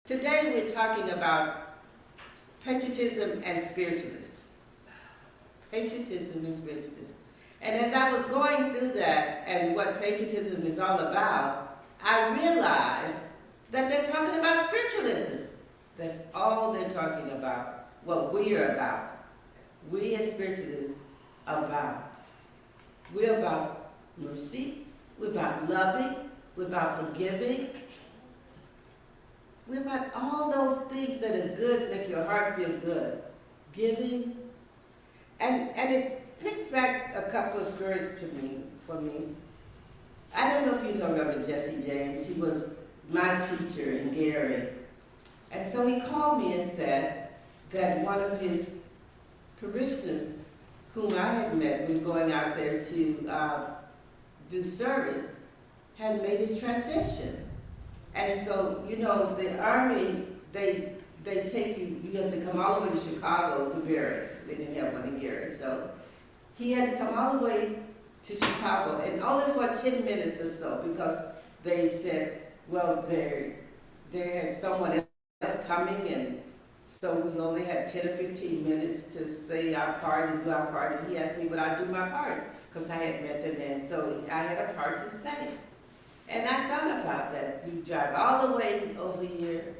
Today we're talking about patriotism and spiritualists. Patriotism and spiritualists. And as I was going through that and what patriotism is all about, I realized that they're talking about spiritualism. That's all they're talking about, what we are about. We as spiritualists are about. We're about mercy, we're about loving, we're about forgiving. We're about all those things that are good, make your heart feel good. Giving. And it brings back a couple of stories for me. I don't know if you know Reverend Jesse James. He was my teacher in Gary. And so he called me and said that one of his parishioners, whom I had met when going out there to do service, had made his transition. And so, you know, the Army, they take you, you have to come all the way to Chicago to bury. They didn't have one in Gary. So he had to come all the way to Chicago, and only for 10 minutes or so, because they said, well, there had someone else coming, and so we only had 10 or 15 minutes to say our part and do our part. And he asked me would I do my part, because I had met the man, so I had a part to say. And I thought about that. You drive all the way over here.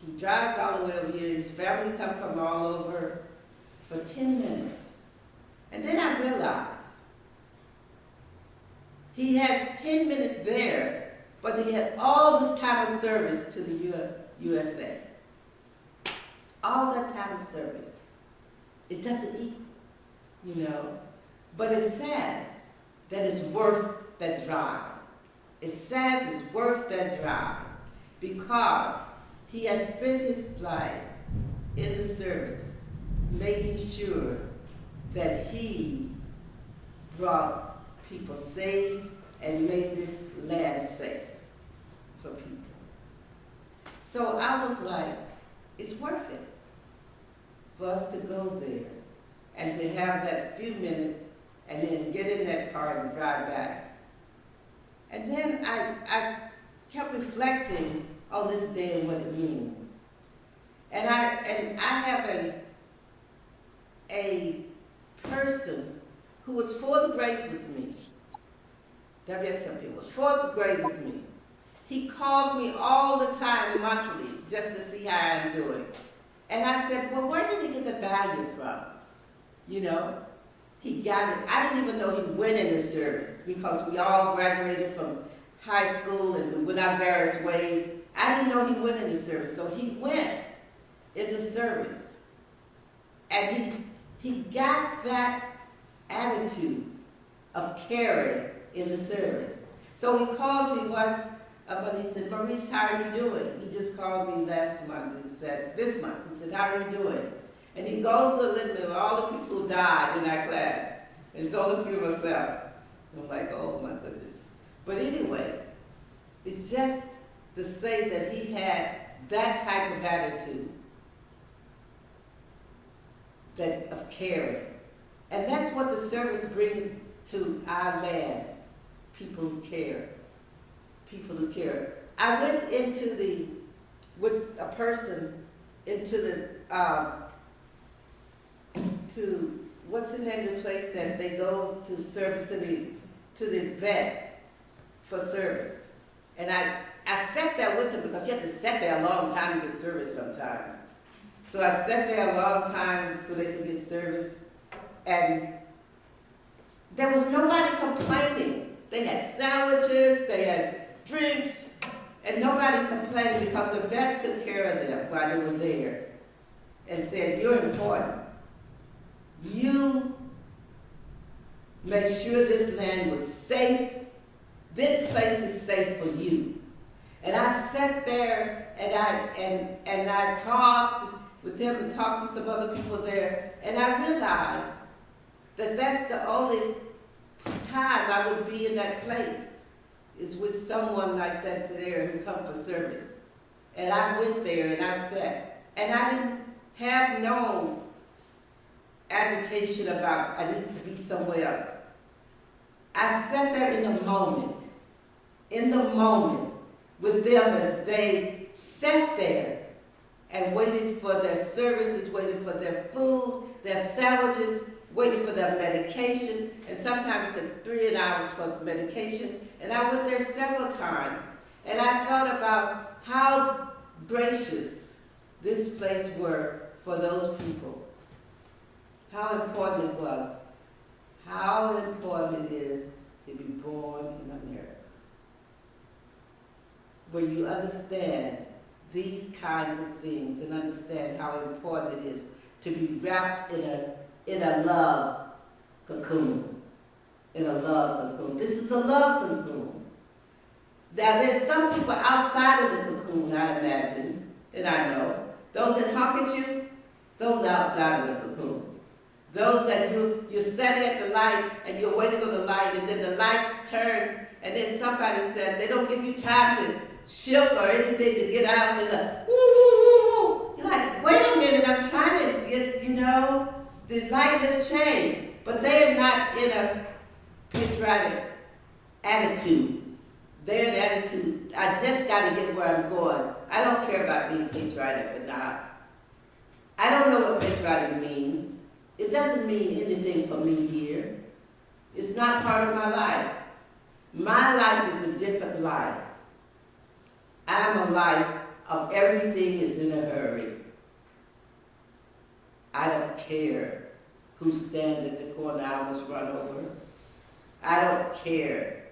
He drives all the way over here. His family come from all over for 10 minutes. And then I realized he had 10 minutes there, but he had all this time of service to the USA. All that time of service. It doesn't equal, you know. But it says that it's worth that drive. It says it's worth that drive because he has spent his life in the service making sure that he brought people safe and made this land safe for people. So I was like, it's worth it for us to go there and to have that few minutes and then get in that car and drive back. And then I kept reflecting on this day and what it means. And I have a person who was for the grave with me. WSMP was for the grave with me. He calls me all the time monthly just to see how I'm doing. And I said, well, where did he get the value from? You know? He got it. I didn't even know he went in the service because we all graduated from high school and we went our various ways. I didn't know he went in the service, so he went in the service. And he got that attitude of caring in the service. So he calls me once, but he said, Marrice, how are you doing? He just called me last month and said, this month, he said, how are you doing? And he goes to a litany of all the people who died in our class. And so only a few of us left. I'm like, oh my goodness. But anyway, it's just to say that he had that type of attitude of caring. And that's what the service brings to our land. People who care. People who care. I went with a person into the, to what's the name of the place that they go to service to the vet for service. And I sat there with them because you have to sit there a long time to get service sometimes. So I sat there a long time so they could get service. And there was nobody complaining. They had sandwiches, they had drinks, and nobody complained because the vet took care of them while they were there and said, you're important. You made sure this land was safe. This place is safe for you. And I sat there and I talked with them and talked to some other people there, and I realized that that's the only time I would be in that place is with someone like that there who come for service. And I went there and I sat, and I didn't have no agitation about I need to be somewhere else. I sat there in the moment with them as they sat there and waited for their services, waited for their food, their sandwiches, waited for their medication, and sometimes took 3 hours for medication. And I went there several times, and I thought about how gracious this place were for those people. How important it was. How important it is to be born in America, where you understand these kinds of things and understand how important it is to be wrapped in a love cocoon. In a love cocoon. This is a love cocoon. Now there's some people outside of the cocoon, I imagine, and I know. Those that honk at you, those outside of the cocoon. Those that you're standing at the light and you're waiting on the light, and then the light turns and then somebody says, they don't give you time to shift or anything to get out. They go, woo, woo, woo, woo. You're like, wait a minute, I'm trying to get, the light just changed. But they are not in a patriotic attitude. They're in attitude, I just got to get where I'm going. I don't care about being patriotic or not. I don't know what patriotic means. It doesn't mean anything for me here. It's not part of my life. My life is a different life. I'm a life of everything is in a hurry. I don't care who stands at the corner I almost run over. I don't care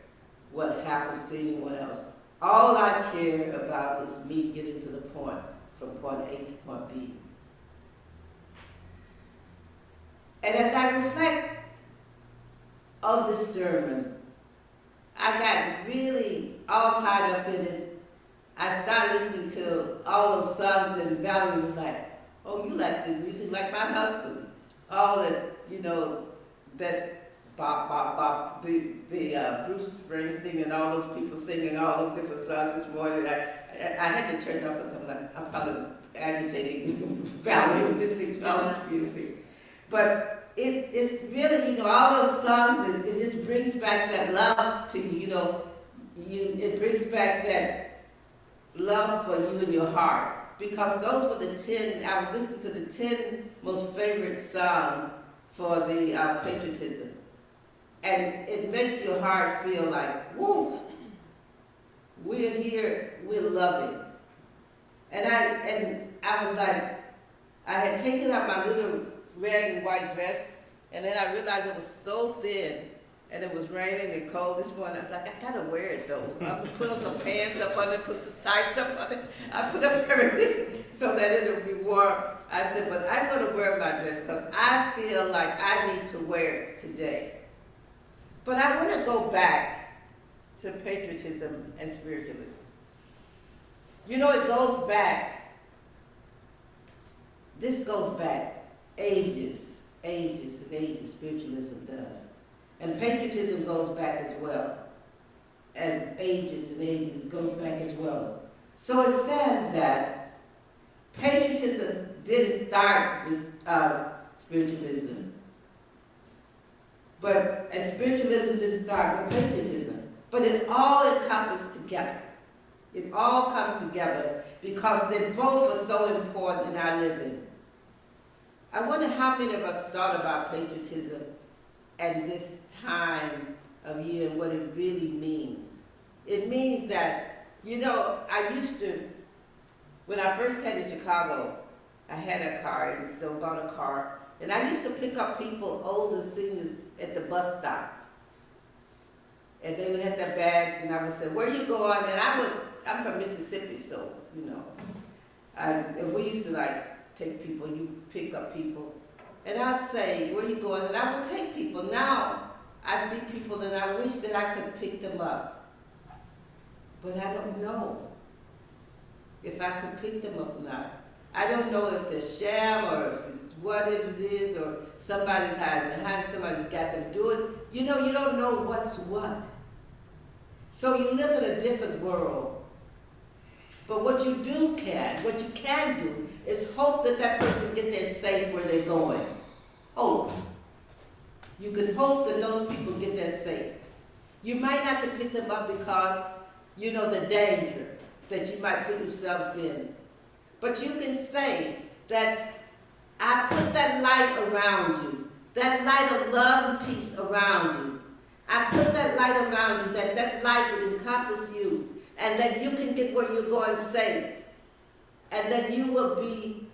what happens to anyone else. All I care about is me getting to the point, from point A to point B. And as I reflect on this sermon, I got really all tied up in it. I started listening to all those songs, and Valerie was like, oh, you like the music like my husband. All that, that bop, bop, bop, the Bruce Springsteen and all those people singing all those different songs this morning. I had to turn it off because I'm probably agitating Valerie with listening to all this music. But it's really, all those songs, it just brings back that love to you, it brings back that love for you in your heart. Because those were the 10, I was listening to the 10 most favorite songs for the patriotism. And it makes your heart feel like, woo, we're here, we're loving. And I was like, I had taken out my little red and white dress, and then I realized it was so thin, and it was raining and cold this morning. I was like, I gotta wear it though. I'm gonna put on some pants up on it, put some tights up on it. I put up everything so that it'll be warm. I said, but I'm gonna wear my dress because I feel like I need to wear it today. But I want to go back to patriotism and spiritualism. It goes back, this goes back ages and ages, spiritualism does. And patriotism goes back as well, as ages and ages, it goes back as well. So it says that patriotism didn't start with spiritualism, and spiritualism didn't start with patriotism, but it all encompassed together. It all comes together because they both are so important in our living. I wonder how many of us thought about patriotism and this time of year and what it really means. It means that, I used to, when I first came to Chicago, I had a car and so bought a car. And I used to pick up people, older seniors, at the bus stop. And they would have their bags, and I would say, where you going? And I'm from Mississippi, so, and we used to take people, you pick up people. And I'd say, where you going? And I would take people. Now, I see people and I wish that I could pick them up. But I don't know if I could pick them up or not. I don't know if they're sham or if it's what it is or somebody's hiding behind, somebody's got them doing. You don't know what's what. So you live in a different world. But what you can do is hope that that person get there safe where they're going. Hope. You can hope that those people get there safe. You might not have to pick them up because, the danger. that you might put yourselves in. But you can say that I put that light around you, that light of love and peace around you. I put that light around you, that that light would encompass you, and that you can get where you're going safe, and that you will be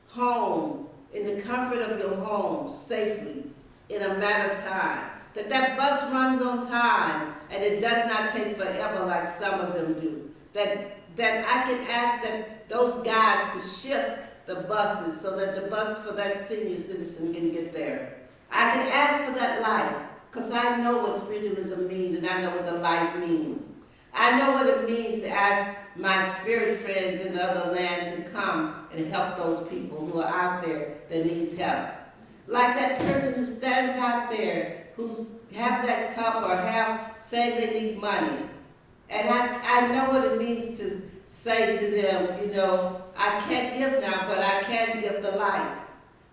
home in the comfort of your home safely in a matter of time. That that bus runs on time, and it does not take forever like some of them do. That I can ask that those guys to shift the buses so that the bus for that senior citizen can get there. I can ask for that light, because I know what spiritualism means, and I know what the light means. I know what it means to ask my spirit friends in the other land to come and help those people who are out there that needs help. Like that person who stands out there, who's have that cup or have saying they need money. And I know what it means to say to them, you know, I can't give now, but I can give the light.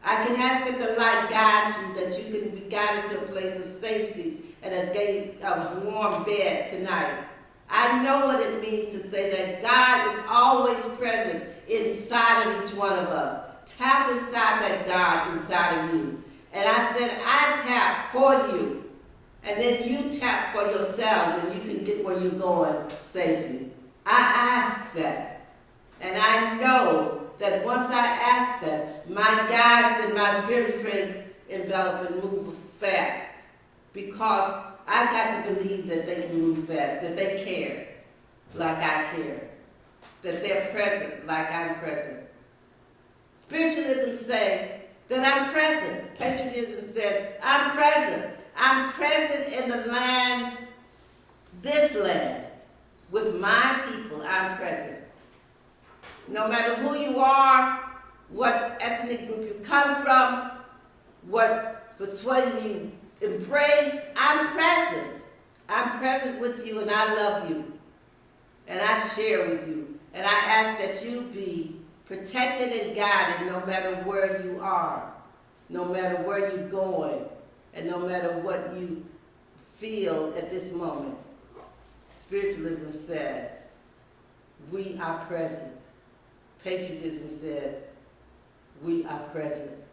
I can ask that the light guide you, that you can be guided to a place of safety and a warm bed tonight. I know what it means to say that God is always present inside of each one of us. Tap inside that God inside of you. And I said, I tap for you. And then you tap for yourselves and you can get where you're going safely. I ask that. And I know that once I ask that, my guides and my spirit friends envelop and move fast. Because I got to believe that they can move fast, that they care like I care, that they're present like I'm present. Spiritualism says that I'm present. Patriotism says I'm present. I'm present in the land, this land, with my people. I'm present. No matter who you are, what ethnic group you come from, what persuasion you embrace, I'm present. I'm present with you, and I love you. And I share with you. And I ask that you be protected and guided no matter where you are, no matter where you're going, and no matter what you feel at this moment. Spiritualism says, we are present. Patriotism says, we are present.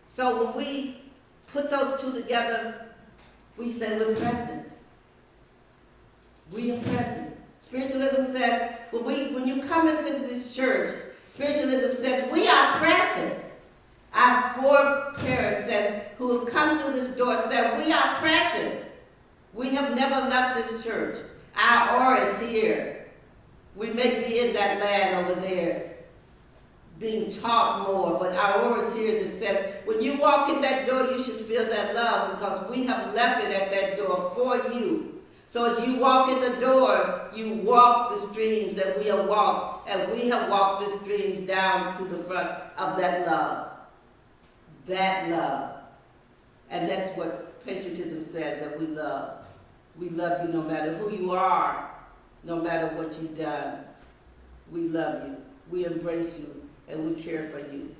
So when we put those two together, we say we're present. We are present. Spiritualism says, when you come into this church, spiritualism says, we are present. Our foreparents says, who have come through this door said, we are present. We have never left this church. Our aura is here. We may be in that land over there being taught more, but our aura is here that says, when you walk in that door, you should feel that love because we have left it at that door for you. So as you walk in the door, you walk the streams that we have walked, and we have walked the streams down to the front of that love. That love. And that's what patriotism says, that we love. We love you no matter who you are, no matter what you've done. We love you. We embrace you, and we care for you.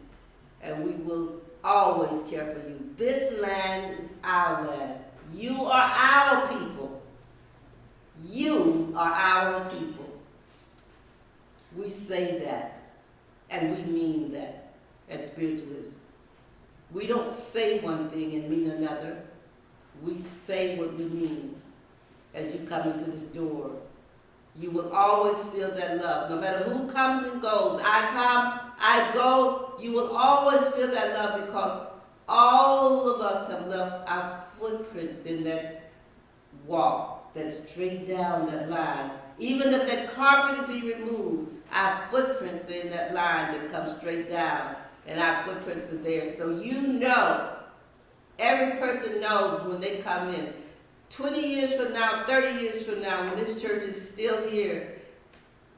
And we will always care for you. This land is our land. You are our people. You are our people. We say that, and we mean that as spiritualists. We don't say one thing and mean another. We say what we mean as you come into this door. You will always feel that love. No matter who comes and goes, I come, I go, you will always feel that love because all of us have left our footprints in that walk, that straight down that line. Even if that carpet will be removed, our footprints are in that line that comes straight down. And our footprints are there. So you know, every person knows when they come in. 20 years from now, 30 years from now, when this church is still here,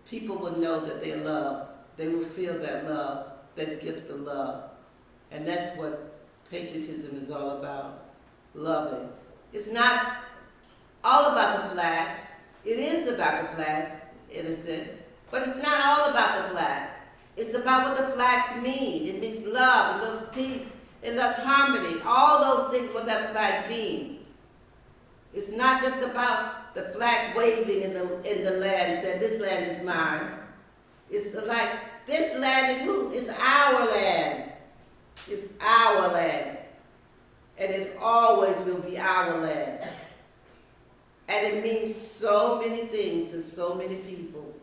people will know that they're loved. They will feel that love, that gift of love. And that's what patriotism is all about, loving. It's not all about the flags. It is about the flags, in a sense, but it's not all about the flags. It's about what the flags mean. It means love, it loves peace, it loves harmony, all those things what that flag means. It's not just about the flag waving in the land, saying this land is mine. It's like, this land is whose? It's our land. It's our land. And it always will be our land. And it means so many things to so many people.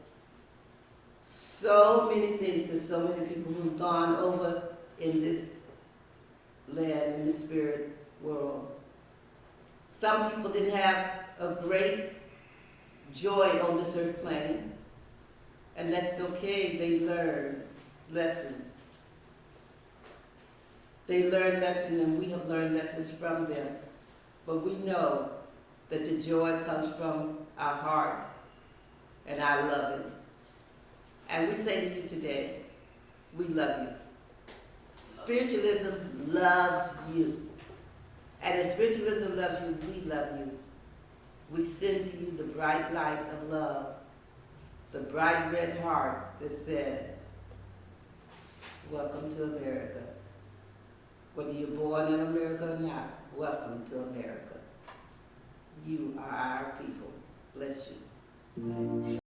So many things to so many people who've gone over in this land, in the spirit world. Some people didn't have a great joy on this earth plane, and that's okay. They learn lessons. They learn lessons, and we have learned lessons from them. But we know that the joy comes from our heart and our loving. And we say to you today, we love you. Spiritualism loves you. And as spiritualism loves you, we love you. We send to you the bright light of love, the bright red heart that says, welcome to America. Whether you're born in America or not, welcome to America. You are our people. Bless you.